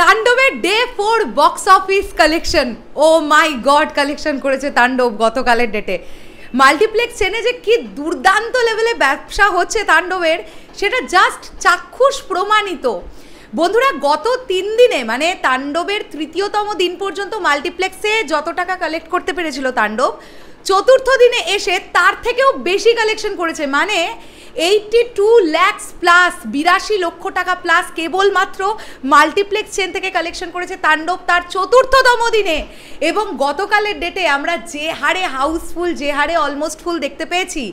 তাণ্ডবের day 4 box office collection, ও মাই god, collection করেছে তাণ্ডব গতকালের ডেটে। মাল্টিপ্লেক্স চেনে যে কি দুর্দান্ত লেভেলে ব্যবসা হচ্ছে তাণ্ডবের, সেটা জাস্ট চাক্ষুষ প্রমাণিত। বন্ধুরা, গত 3 দিনে মানে তাণ্ডবের তৃতীয়তম দিন পর্যন্ত মাল্টিপ্লেক্সে যত টাকা কালেক্ট করতে পেরেছিল তাণ্ডব, চতুর্থ দিনে এসে তার থেকেও বেশি কালেকশন করেছে। মানে 82 lakhs প্লাস, 82 লক্ষ টাকা প্লাস কেবলমাত্র মাল্টিপ্লেক্স চেন থেকে কালেকশন করেছে তাণ্ডব তার চতুর্থতম দিনে। এবং গতকালের ডেটে আমরা যে হারে হাউসফুল, যে হারে অলমোস্ট ফুল দেখতে পেয়েছি,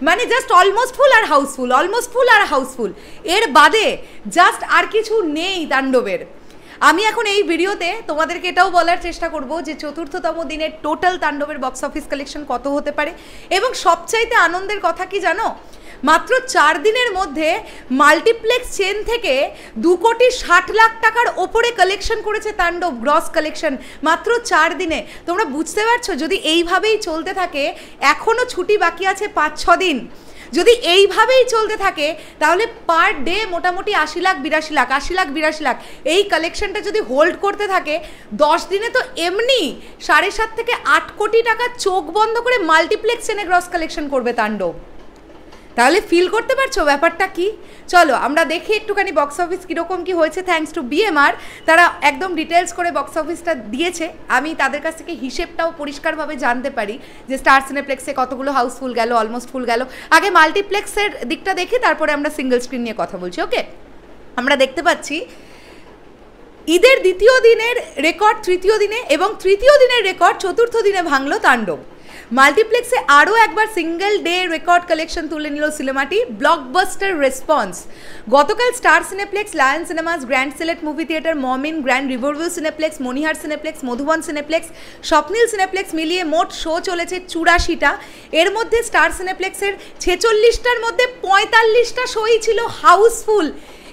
মানে জাস্ট অলমোস্ট ফুল আর হাউসফুল, অলমোস্ট ফুল আর হাউসফুল, এর বাদে জাস্ট আর কিছু নেই তাণ্ডবের। আমি এখন এই ভিডিওতে তোমাদেরকে এটাও বলার চেষ্টা করব যে চতুর্থতম দিনের টোটাল তাণ্ডবের বক্স অফিস কালেকশন কত হতে পারে। এবং সবচাইতে আনন্দের কথা কি জানো, মাত্র 4 দিনের মধ্যে মাল্টিপ্লেক্স চেন থেকে 2,60,00,000 টাকার ওপরে কালেকশন করেছে তাণ্ডব, গ্রস কালেকশন মাত্র 4 দিনে। তোমরা বুঝতে পারছো, যদি এইভাবেই চলতে থাকে, এখনও ছুটি বাকি আছে 5-6 দিন, যদি এইভাবেই চলতে থাকে তাহলে পার ডে মোটামুটি 80 লাখ 82 লাখ এই কালেকশনটা যদি হোল্ড করতে থাকে, 10 দিনে তো এমনি 7.5 থেকে 8 কোটি টাকা চোখ বন্ধ করে মাল্টিপ্লেক্স চেনে গ্রস কালেকশন করবে তাণ্ডব। তাহলে ফিল করতে পারছো ব্যাপারটা কি? চলো আমরা দেখি একটুখানি বক্স অফিস কীরকম কী হয়েছে। থ্যাঙ্কস টু BMR, তারা একদম ডিটেলস করে বক্স অফিসটা দিয়েছে। আমি তাদের কাছ থেকে হিসেবটাও পরিষ্কারভাবে জানতে পারি যে স্টার সিনেপ্লেক্সে কতগুলো হাউসফুল গেল, অলমোস্ট ফুল গেল। আগে মাল্টিপ্লেক্সের দিকটা দেখি, তারপরে আমরা সিঙ্গেল স্ক্রিন নিয়ে কথা বলছি। ওকে, আমরা দেখতে পাচ্ছি ঈদের দ্বিতীয় দিনের রেকর্ড তৃতীয় দিনে, এবং তৃতীয় দিনের রেকর্ড চতুর্থ দিনে ভাঙল তাণ্ডব। মাল্টিপ্লেক্সে আরও একবার সিঙ্গেল ডে রেকর্ড কালেকশন তুলে নিল সিনেমাটি, ব্লকবাস্টার রেসপন্স। গতকাল star cineplex, lion cinemas, grand Sylhet movie theatre, মমিন, গ্র্যান্ড রিভারভিউ সিনেপ্লেক্স, মনিহার সিনেপ্লেক্স, মধুবন সিনেপ্লেক্স, স্বপ্নীল সিনেপ্লেক্স মিলিয়ে মোট শো চলেছে 84টা। এর মধ্যে স্টার সিনেপ্লেক্সের 46টার মধ্যে 45টা শোই ছিল houseful.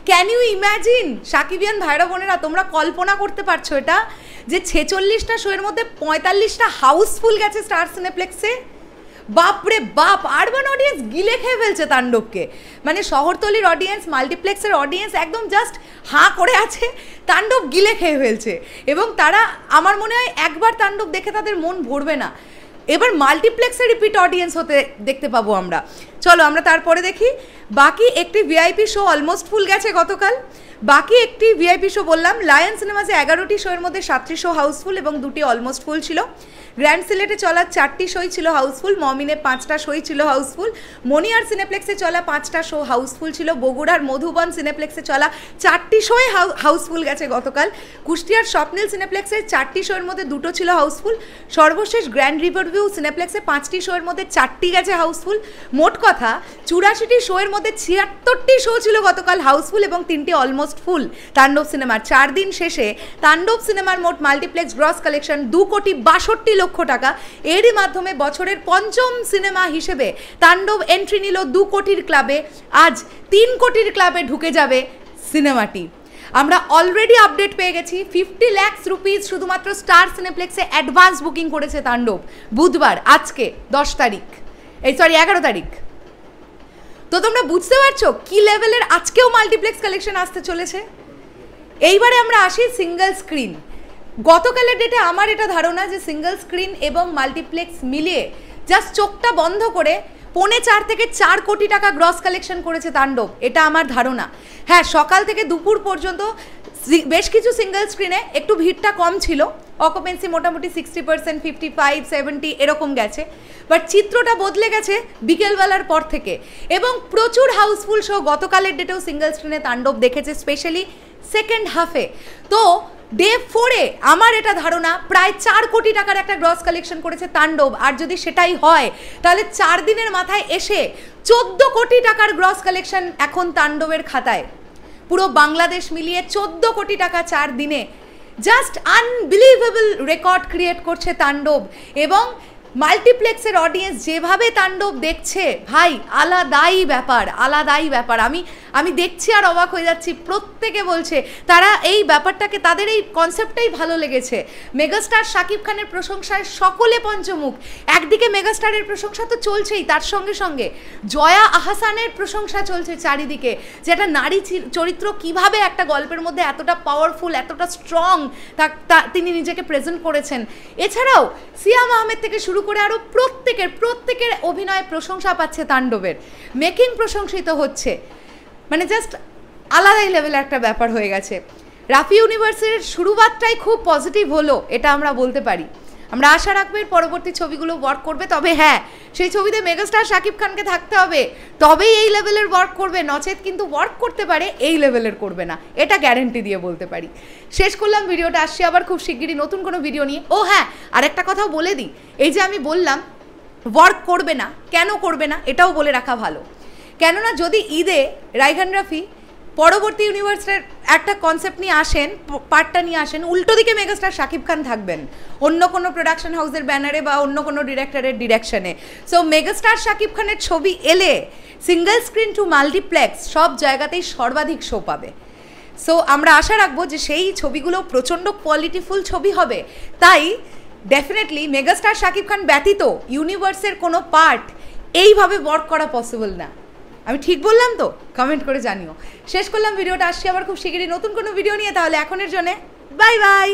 Can you imagine? Shakibian ভাইরা বোনেরা, তোমরা কল্পনা করতে পারছো এটা, যে 46টা শোয়ের মধ্যে 45টা হাউসফুল গেছে স্টার সিনেপ্লেক্সে? বাপরে বাপ, আরবান অডিয়েন্স গিলে খেয়ে ফেলছে তাণ্ডবকে। মানে শহরতলির অডিয়েন্স, মাল্টিপ্লেক্সের অডিয়েন্স একদম জাস্ট হাঁ করে আছে, তাণ্ডব গিলে খেয়ে ফেলছে। এবং তারা, আমার মনে হয় একবার তাণ্ডব দেখে তাদের মন ভরবে না, এবার মাল্টিপ্লেক্সের রিপিট অডিয়েন্স হতে দেখতে পাবো আমরা। চলো আমরা তারপরে দেখি। বাকি একটি ভিআইপি শো অলমোস্ট ফুল গেছে গতকাল। বাকি একটি ভিআইপি শো বললাম, লায়ন সিনেমাসে 11টি শোয়ের মধ্যে 7টি শো হাউসফুল এবং 2টি অলমোস্ট ফুল ছিল। গ্র্যান্ড সিলেটে চলা 4টি শোই ছিল হাউসফুল, মমিনে 5টা শোই ছিল হাউসফুল, মনিয়ার সিনেপ্লেক্সে চলা 5টা শো হাউসফুল ছিল, বগুড়ার মধুবন সিনেপ্লেক্সে চলা 4টি শোই হাউসফুল গেছে গতকাল, কুষ্টিয়ার স্বপ্নীল সিনেপ্লেক্সের 4টি শোয়ের মধ্যে 2টো ছিল হাউসফুল, সর্বশেষ গ্র্যান্ড রিভারভিউ সিনেপ্লেক্সে 5টি শোয়ের মধ্যে 4টি গেছে হাউসফুল। মোট কথা 84টি শোয়ের মধ্যে 76টি শো ছিল গতকাল হাউসফুল এবং 3টি অলমোস্ট ফুল তাণ্ডব সিনেমার। 4 দিন শেষে তাণ্ডব সিনেমার মোট মাল্টিপ্লেক্স গ্রস কালেকশন 2,62,00,000 টাকা। এরই মাধ্যমে বছরের 5ম সিনেমা হিসেবে তাণ্ডব এন্ট্রি নিল 2 কোটির ক্লাবে। আজ 3 কোটির ক্লাবে ঢুকে যাবে সিনেমাটি। আমরা অলরেডি আপডেট পেয়ে গেছি, 50 lakhs রুপিস শুধুমাত্র স্টার সিনেপ্লেক্সে অ্যাডভান্স বুকিং করেছে তাণ্ডব বুধবার, আজকে 11 তারিখ। তো তোমরা বুঝতে পারছো কি লেভেলের আজকেও মাল্টিপ্লেক্স কালেকশন আসতে চলেছে। এইবারে আমরা আসি সিঙ্গেল স্ক্রিন। গতকালের ডেটে আমার এটা ধারণা যে সিঙ্গেল স্ক্রিন এবং মাল্টিপ্লেক্স মিলিয়ে জাস্ট চোখটা বন্ধ করে 4.5 থেকে 4 কোটি টাকা গ্রস কালেকশন করেছে তাণ্ডব, এটা আমার ধারণা। হ্যাঁ, সকাল থেকে দুপুর পর্যন্ত বেশ কিছু সিঙ্গেল স্ক্রিনে একটু ভিড়টা কম ছিল, অকুপেন্সি মোটামুটি 60%, 55, 70 এরকম গেছে, বাট চিত্রটা বদলে গেছে বিকেলবেলার পর থেকে। এবং প্রচুর হাউসফুল শো গতকালের ডেটেও সিঙ্গেল স্ক্রিনে তাণ্ডব দেখেছে, স্পেশালি সেকেন্ড হাফে। তো ডে 4-এ আমার এটা ধারণা প্রায় 4 কোটি টাকার একটা গ্রস কালেকশন করেছে তাণ্ডব। আর যদি সেটাই হয় তাহলে 4 দিনের মাথায় এসে 14 কোটি টাকার গ্রস কালেকশন এখন তাণ্ডবের খাতায়। পুরো বাংলাদেশ মিলিয়ে 14 কোটি টাকা 4 দিনে। জাস্ট আনবিলিভেবল রেকর্ড ক্রিয়েট করছে তাণ্ডব। এবং মাল্টিপ্লেক্সের অডিয়েন্স যেভাবে তাণ্ডব দেখছে, ভাই আলাদাই ব্যাপার। আমি দেখছি আর অবাক হয়ে যাচ্ছি, প্রত্যেকে বলছে তারা এই ব্যাপারটাকে, তাদের এই কনসেপ্টটাই ভালো লেগেছে। মেগাস্টার শাকিব খানের প্রশংসায় সকলে পঞ্চমুখ। একদিকে মেগাস্টারের প্রশংসা তো চলছেই, তার সঙ্গে সঙ্গে জয়া আহসানের প্রশংসা চলছে চারিদিকে, যে একটা নারী চরিত্র কিভাবে একটা গল্পের মধ্যে এতটা পাওয়ারফুল, এতটা স্ট্রং তিনি নিজেকে প্রেজেন্ট করেছেন। এছাড়াও সিয়াম আহমেদ থেকে শুরু করে আরও প্রত্যেকের অভিনয় প্রশংসা পাচ্ছে তাণ্ডবের, মেকিং প্রশংসিত হচ্ছে, মানে জাস্ট আলাদাই লেভেলের একটা ব্যাপার হয়ে গেছে। রাফি ইউনিভার্সের শুরুবাতটাই খুব পজিটিভ হলো, এটা আমরা বলতে পারি। আমরা আশা রাখবো এর পরবর্তী ছবিগুলো ওয়ার্ক করবে, তবে হ্যাঁ সেই ছবিতে মেগাস্টার শাকিব খানকে থাকতে হবে, তবেই এই লেভেলের ওয়ার্ক করবে, নচেত কিন্তু ওয়ার্ক করতে পারে, এই লেভেলের করবে না, এটা গ্যারেন্টি দিয়ে বলতে পারি। শেষ করলাম ভিডিওটা, আসছি আবার খুব শিগগিরই নতুন কোনো ভিডিও নিয়ে। ও হ্যাঁ, আরেকটা কথাও বলে দিই, এই যে আমি বললাম ওয়ার্ক করবে না, কেন করবে না এটাও বলে রাখা ভালো। কেননা যদি ঈদে রাইহান রাফি পরবর্তী ইউনিভার্সের একটা কনসেপ্ট নিয়ে আসেন, পার্টটা নিয়ে আসেন, উল্টো দিকে মেগাস্টার শাকিব খান থাকবেন অন্য কোনো প্রোডাকশন হাউসের ব্যানারে বা অন্য কোনো ডিরেক্টরের ডিরেকশনে। সো মেগাস্টার শাকিব খানের ছবি এলে সিঙ্গেল স্ক্রিন টু মাল্টিপ্লেক্স সব জায়গাতেই সর্বাধিক শো পাবে। সো আমরা আশা রাখবো যে সেই ছবিগুলো প্রচণ্ড কোয়ালিটিফুল ছবি হবে। তাই ডেফিনেটলি মেগাস্টার শাকিব খান ব্যতীত ইউনিভার্সের কোনো পার্ট এইভাবে ওয়ার্ক করা পসিবল না। আমি ঠিক বললাম তো? কমেন্ট করে জানিও। শেষ করলাম ভিডিওটা, আসছি আবার খুব শিগগিরই নতুন কোনো ভিডিও নিয়ে। তাহলে এখনের জন্যে বাই বাই।